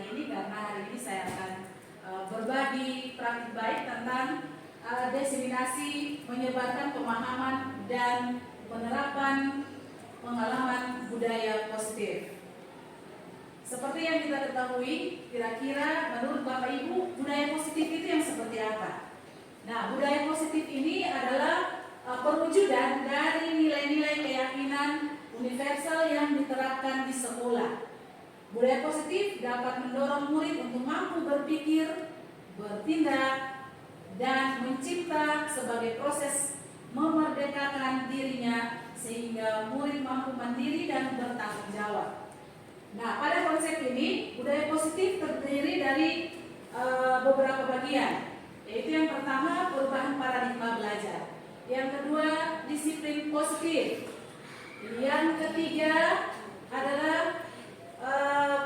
hari ini, karena hari ini saya akan berbagi praktik baik tentang diseminasi, menyebarkan pemahaman dan penerapan pengalaman budaya positif. Seperti yang kita ketahui, kira-kira menurut Bapak Ibu, budaya positif itu yang seperti apa? Nah, budaya positif ini adalah perwujudan dari nilai-nilai keyakinan universal yang diterapkan di sekolah. Budaya positif dapat mendorong murid untuk mampu berpikir, bertindak, dan mencipta sebagai proses memerdekakan dirinya sehingga murid mampu mandiri dan bertanggung jawab. Nah, pada konsep ini, budaya positif terdiri dari beberapa bagian, yaitu yang pertama, perubahan paradigma belajar. Yang kedua, disiplin positif. Yang ketiga adalah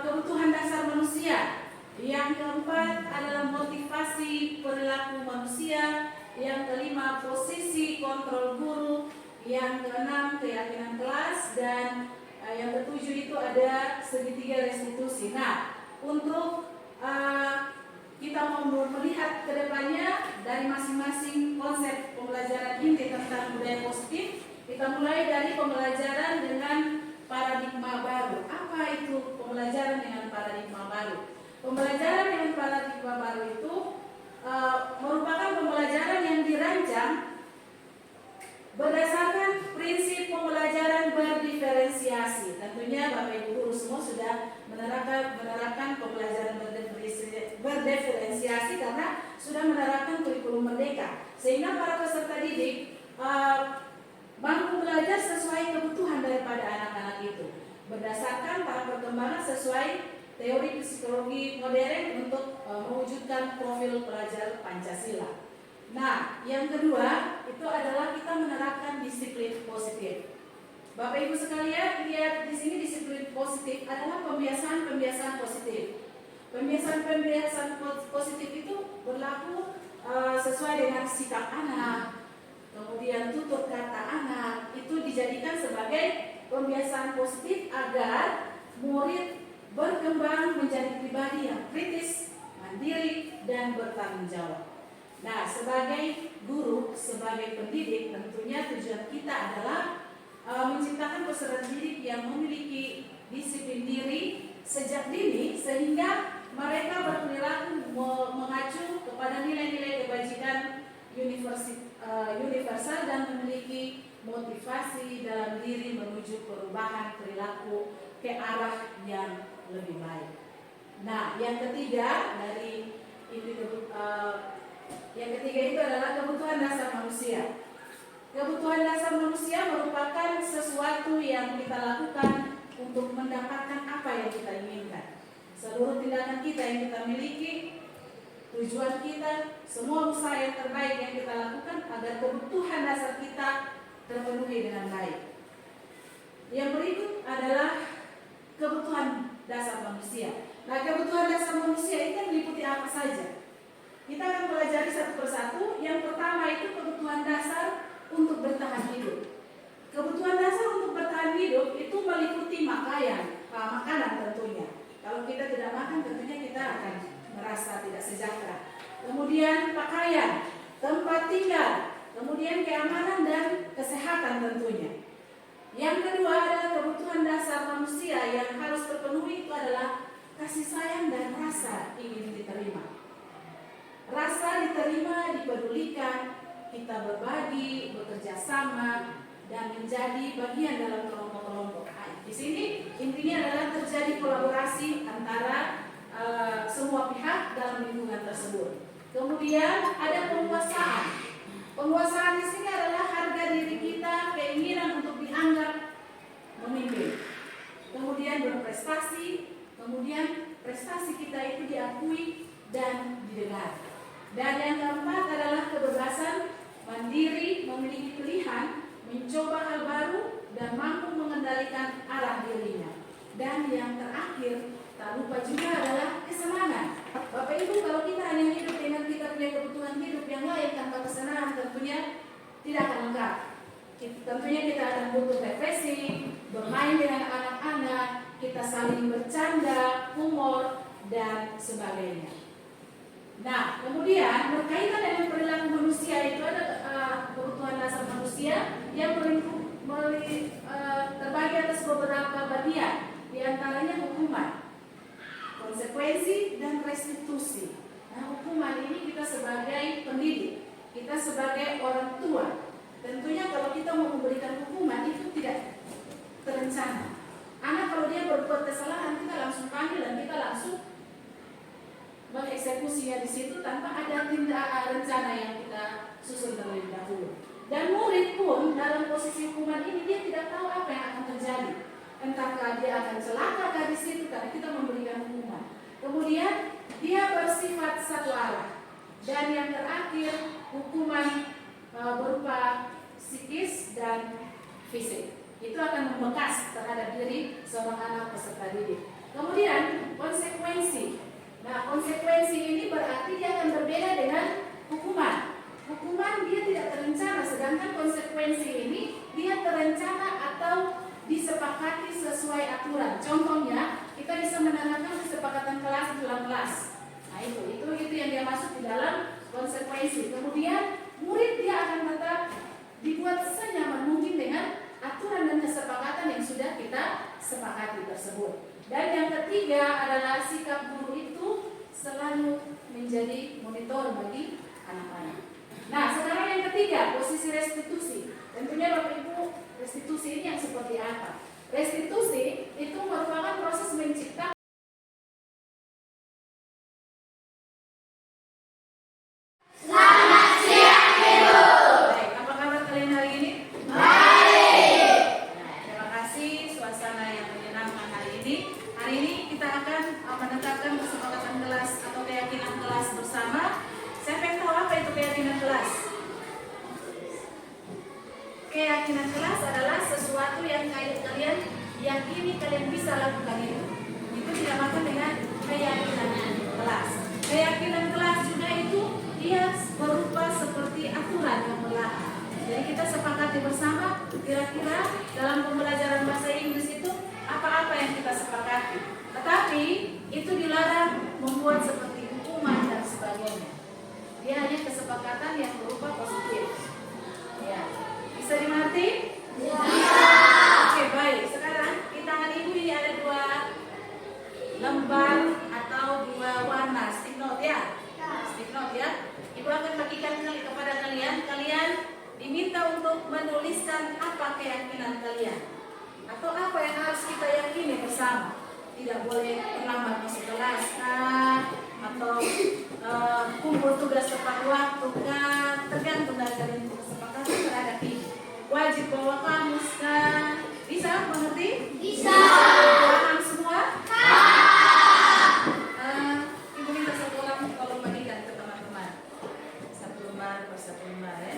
kebutuhan dasar manusia. Yang keempat adalah motivasi perilaku manusia. Yang kelima, posisi kontrol guru. Yang keenam, keyakinan kelas. Dan yang ketujuh itu ada segitiga restitusi. Nah, untuk kita mau melihat ke depannya dari masing-masing konsep pembelajaran inti tentang budaya positif, kita mulai dari pembelajaran dengan paradigma baru. Apa itu pembelajaran dengan paradigma baru? Pembelajaran dengan paradigma baru itu merupakan pembelajaran yang dirancang berdasarkan prinsip pembelajaran berdiferensiasi. Tentunya Bapak Ibu guru semua sudah menerapkan pembelajaran berdiferensiasi karena sudah menerapkan kurikulum merdeka, sehingga para peserta didik mampu belajar sesuai kebutuhan daripada anak-anak itu, berdasarkan tahap perkembangan sesuai teori psikologi modern untuk mewujudkan profil pelajar Pancasila. Nah, yang kedua itu adalah kita menerapkan disiplin positif. Bapak Ibu sekalian, lihat di sini disiplin positif adalah pembiasaan positif. Pembiasaan positif itu berlaku sesuai dengan sikap anak, kemudian tutur kata anak, itu dijadikan sebagai pembiasaan positif agar murid berkembang menjadi pribadi yang kritis, mandiri, dan bertanggung jawab. Nah, sebagai guru, sebagai pendidik, tentunya tujuan kita adalah menciptakan peserta didik yang memiliki disiplin diri sejak dini, sehingga mereka berperilaku mengacu kepada nilai-nilai kebajikan universal dan memiliki motivasi dalam diri menuju perubahan perilaku ke arah yang lebih baik. Nah, yang ketiga dari yang ketiga itu adalah kebutuhan dasar manusia. Kebutuhan dasar manusia merupakan sesuatu yang kita lakukan untuk mendapatkan apa yang kita inginkan. Seluruh tindakan kita yang kita miliki, tujuan kita, semua usaha yang terbaik yang kita lakukan agar kebutuhan dasar kita terpenuhi dengan baik. Yang berikut adalah kebutuhan dasar manusia. Nah, kebutuhan dasar manusia itu meliputi apa saja? Kita akan pelajari satu persatu. Yang pertama itu kebutuhan dasar untuk bertahan hidup. Kebutuhan dasar untuk bertahan hidup itu meliputi makanan tentunya. Kalau kita tidak makan, tentunya kita akan merasa tidak sejahtera. Kemudian pakaian, tempat tinggal, kemudian keamanan dan kesehatan tentunya. Yang kedua adalah kebutuhan dasar manusia yang harus terpenuhi, itu adalah kasih sayang dan rasa ingin diterima. Rasa diterima, dipedulikan, kita berbagi, bekerja sama, dan menjadi bagian dalam kelompok-kelompok. Di sini intinya adalah terjadi kolaborasi antara semua pihak dalam lingkungan tersebut. Kemudian ada penguasaan. Penguasaan di sini adalah harga diri kita, keinginan untuk dianggap memimpin. Kemudian berprestasi, kemudian prestasi kita itu diakui dan didengar. Dan yang keempat adalah kebebasan, mandiri, memiliki pilihan, mencoba hal baru, dan mampu mengendalikan arah dirinya. Dan yang terakhir, tak lupa juga adalah kesenangan. Bapak Ibu, kalau kita hanya hidup dengan kita punya kebutuhan hidup yang lain tanpa kesenangan, tentunya tidak akan lengkap. Tentunya kita akan butuh refreshing, bermain dengan anak-anak, kita saling bercanda, humor, dan sebagainya. Nah, kemudian berkaitan dengan perilaku manusia itu ada kebutuhan dasar manusia yang terbagi atas beberapa bagian, diantaranya hukuman, konsekuensi, dan restitusi. Nah, hukuman ini kita sebagai pendidik, kita sebagai orang tua, tentunya kalau kita mau memberikan hukuman itu tidak terencana. Anak kalau dia berbuat kesalahan kita langsung panggil dan kita langsung mengeksekusinya di situ tanpa ada rencana yang kita susun terlebih dahulu. Dan murid pun dalam posisi hukuman ini dia tidak tahu apa yang akan terjadi. Entahkah dia akan celaka di situ karena kita memberikan hukuman. Kemudian dia bersifat satu arah. Dan yang terakhir hukuman berupa psikis dan fisik. Itu akan membekas terhadap diri seorang anak peserta didik. Kemudian konsekuensi. Nah, konsekuensi ini berarti dia akan berbeda dengan hukuman. Hukuman dia tidak terencana, sedangkan konsekuensi ini dia terencana atau disepakati sesuai aturan. Contohnya, kita bisa menerapkan kesepakatan kelas di dalam kelas. Nah, itu yang dia masuk di dalam konsekuensi. Kemudian, murid dia akan tetap dibuat senyaman mungkin dengan aturan dan kesepakatan yang sudah kita sepakati tersebut. Dan yang ketiga adalah sikap guru itu selalu menjadi monitor bagi anak-anak. Nah, sekarang yang ketiga, posisi restitusi. Tentunya Bapak Ibu, restitusi ini yang seperti apa? Restitusi itu merupakan proses menciptakan. Selamat siang, Ibu. Baik, apa kabar kalian hari ini? Baik. Nah, terima kasih suasana yang menyenangkan hari ini. Hari ini kita akan menetapkan kesepakatan kelas atau keyakinan kelas bersama. Siapa yang tahu apa itu keyakinan kelas? Keyakinan kelas adalah sesuatu yang kalian yakini kalian bisa lakukan itu. Itu dinamakan dengan keyakinan kelas. Keyakinan kelas juga itu dia berupa seperti aturan yang berlaku. Jadi kita sepakati bersama kira-kira dalam pembelajaran bahasa Inggris itu apa-apa yang kita sepakati. Tetapi itu dilarang membuat seperti hukuman dan sebagainya. Dia hanya kesepakatan yang berupa positif. Ya. Bisa dimengerti? Ya. Oke, baik. Sekarang di tangan Ibu ini ada 2 lembar atau 2 warna stick note ya. Stick note ya. Ibu akan bagikan kepada kalian. Kalian diminta untuk menuliskan apa keyakinan kalian atau apa yang harus kita yakini bersama. Tidak boleh terlambat masuk kelas atau kumpul tugas tepat waktu tergantung dari kalian kesepakatan terhadap ini. Wajib bawa kamus kan? Bisa mengerti? Bisa. Paham semua? Ibu minta 1 orang tolong bagikan ke teman-teman. 1 lembar per 1 lembar ya.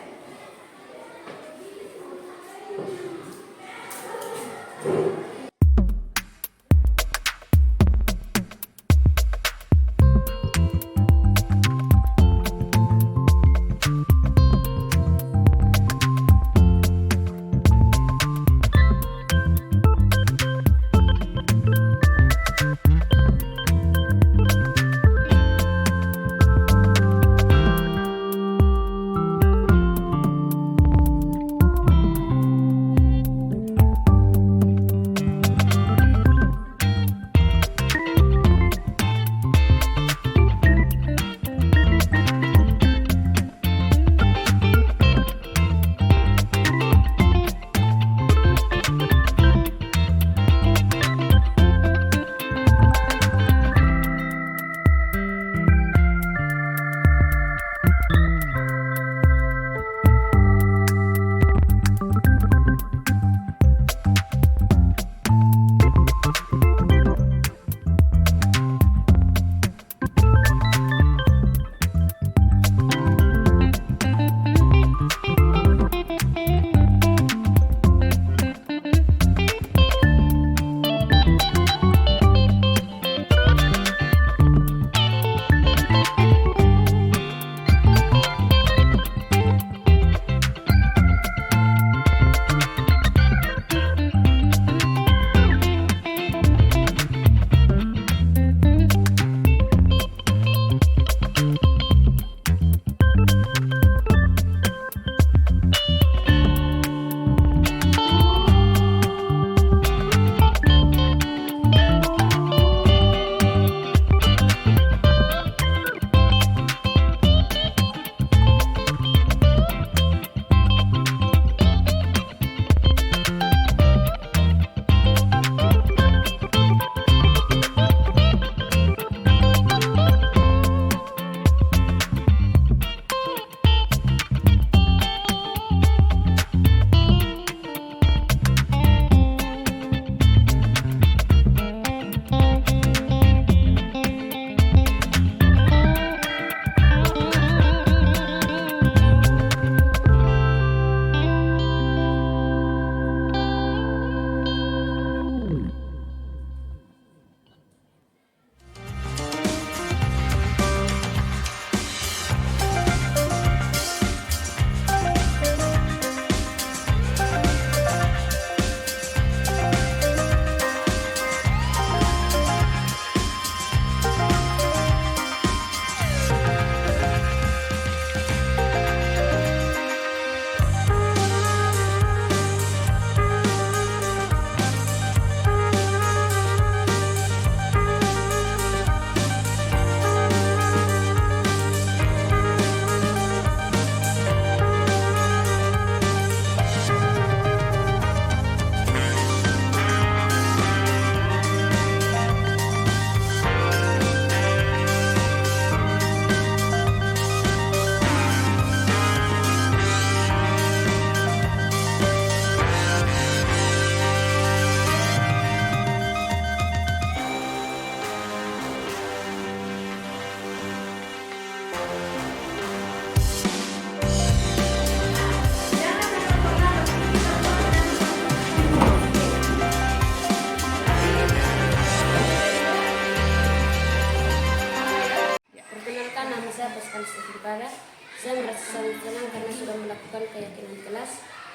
merasa sangat senang karena sudah melakukan keyakinan kelas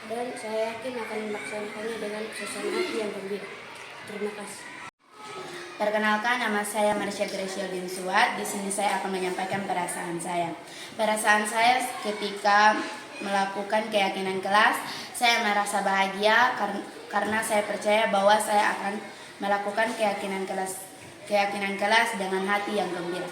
dan saya yakin akan melaksanakannya dengan suasana hati yang gembira. Terima kasih. Perkenalkan, nama saya Marsha Gracia Binsuat. Di sini saya akan menyampaikan perasaan saya. Perasaan saya ketika melakukan keyakinan kelas, saya merasa bahagia karena saya percaya bahwa saya akan melakukan keyakinan kelas dengan hati yang gembira.